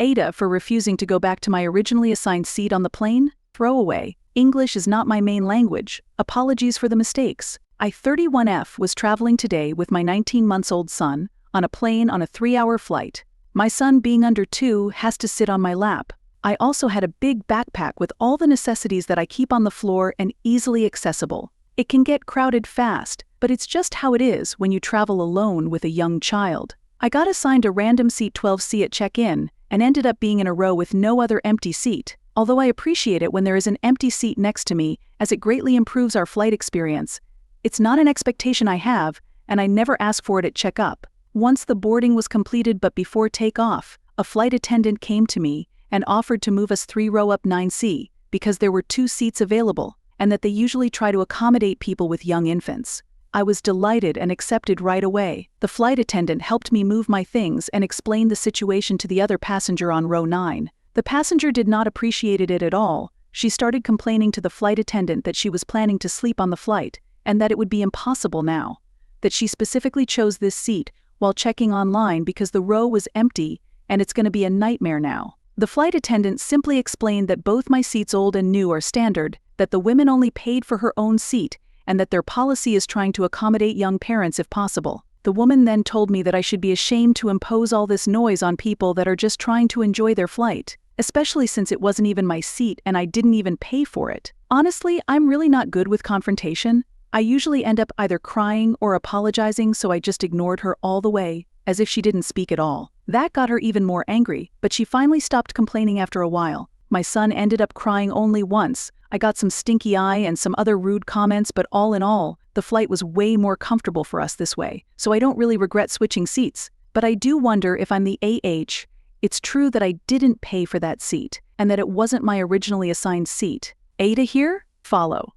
AITA for refusing to go back to my originally assigned seat on the plane? Throwaway. English is not my main language. Apologies for the mistakes. I-31F was traveling today with my 19-month-old son on a plane on a 3-hour flight. My son, being under 2, has to sit on my lap. I also had a big backpack with all the necessities that I keep on the floor and easily accessible. It can get crowded fast, but it's just how it is when you travel alone with a young child. I got assigned a random seat 12C at check-in and ended up being in a row with no other empty seat, although I appreciate it when there is an empty seat next to me as it greatly improves our flight experience. It's not an expectation I have, and I never ask for it at check-up. Once the boarding was completed but before takeoff, a flight attendant came to me and offered to move us 3 row up 9C because there were 2 seats available and that they usually try to accommodate people with young infants. I was delighted and accepted right away. The flight attendant helped me move my things and explained the situation to the other passenger on row 9. The passenger did not appreciate it at all. She started complaining to the flight attendant that she was planning to sleep on the flight and that it would be impossible now, that she specifically chose this seat while checking online because the row was empty and it's going to be a nightmare now. The flight attendant simply explained that both my seats, old and new, are standard, that the woman only paid for her own seat, and that their policy is trying to accommodate young parents if possible. The woman then told me that I should be ashamed to impose all this noise on people that are just trying to enjoy their flight, especially since it wasn't even my seat and I didn't even pay for it. Honestly, I'm really not good with confrontation. I usually end up either crying or apologizing, so I just ignored her all the way, as if she didn't speak at all. That got her even more angry, but she finally stopped complaining after a while. My son ended up crying only once. I got some stinky eye and some other rude comments, but all in all, the flight was way more comfortable for us this way, so I don't really regret switching seats. But I do wonder if I'm the AH. It's true that I didn't pay for that seat, and that it wasn't my originally assigned seat. AITA here? Follow.